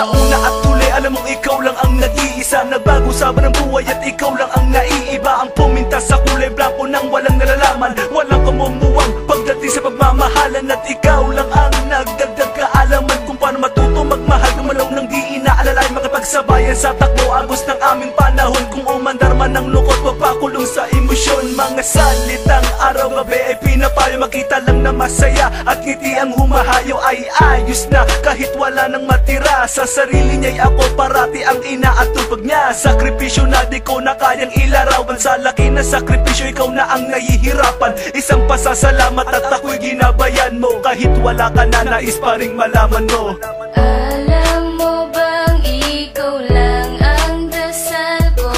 Sa una at huli, alam mong ikaw lang ang nag-iisa. Nagbago sa ng buhay at ikaw lang ang naiiba. Ang puminta sa kulay blanco nang walang nalalaman, walang kamumuwang pagdating sa pagmamahalan. At ikaw lang ang nagdagdag kaalaman kung paano matuto magmahal ng malaw nang di inaalala. Makipagsabayan sa takbo agos ng aming panahon. Kung umandar man ng lungkot, magpakulong sa emosyon. Mga salitang araw-gabi ay pinapayo. Makita lang na masaya at ngiti ang humahayo ay ayos na. Kahit wala nang matira sa sarili niya'y ako parati ang inaatupag niya. Sakripisyo na di ko na kayang ilarawan. Sa laki na sakripisyo, ikaw na ang nahihirapan. Isang pasasalamat at ako'y ginabayan mo. Kahit wala ka na, nais pa ring malaman mo. Alam mo bang ikaw lang ang dasal ko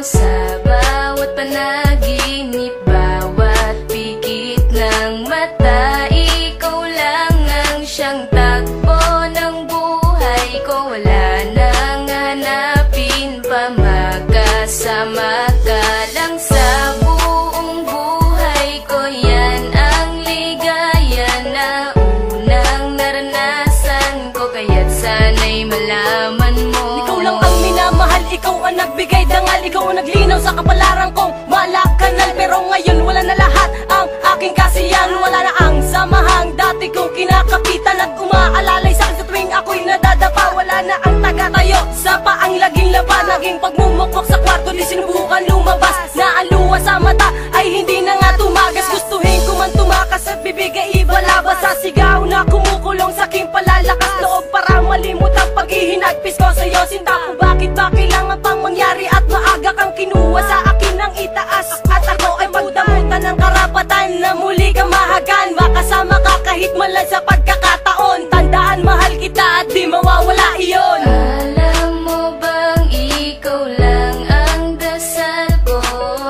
sa bawat panaginip, bawat pikit ng mata. Ikaw lang ang siyang takbo ng buhay ko. Wala nang hanapin pa, magkasama ka lang sa buong buhay ko. Yan ang ligaya na unang naranasan ko, kaya't sana'y malaman mo. Ikaw lang ang minamahal, ikaw ang nagbigay dangal. Ikaw ang naglinaw sa kapalaran kong malakanal. Pero ngayon wala na lahat ang aking kasiyahan. Wala na ang samahang dati kong kinakapitan at umaalalay sa akin sa tuwing ako'y nadadapa. Wala na ang taga-tayo sa paang laging laban. Naging pagmumukpok sa kwarto, di sinubukan lumabas. Na ang luha sa mata ay hindi na nga tumagas. Gustuhin ko man tumakas at bibigay ibalabas. Sa sigaw na kumukulong sa aking palalakas loob para malimut ang paghihinagpis ko sa'yo. Sinta ko bakit ba kailangan pang mangyari at maaga kang kinuha sa akin ng itaas. At ako ay pagdamutan ng karapatan na muli kang mahagan. Makasama ka kahit malan sa pagkakataon. Tandaan mahal kita at di mawawala iyon. Alam mo bang ikaw lang ang dasal ko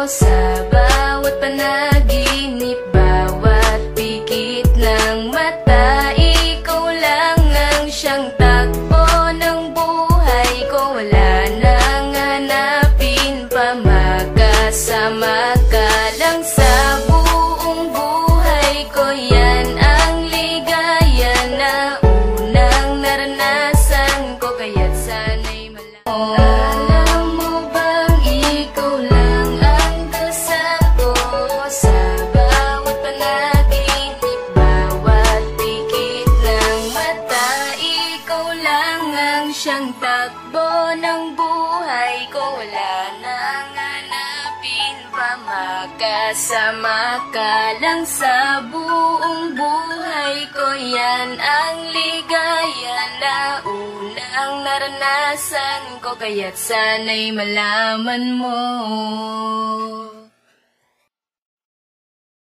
sa bawat panaginip, bawat pikit ng mata. Ikaw lang ang siyang takbo ng buhay ko. Wala nang hanapin pa, magkasama ka lang sa buong buhay ko. Yan ang ligaya na unang naranasan ko, kaya't sana'y malaman mo. Alam mo bang ikaw lang ang dasal ko sa bawat panaginip, bawat pikit ng mata. Ikaw lang ang siyang takbo ng buhay ko. Wala nang hanapin pa, magkasama ka lang sa buong buhay ko. Yan ang ligaya na unang naranasan ko, kaya't sana'y malaman mo.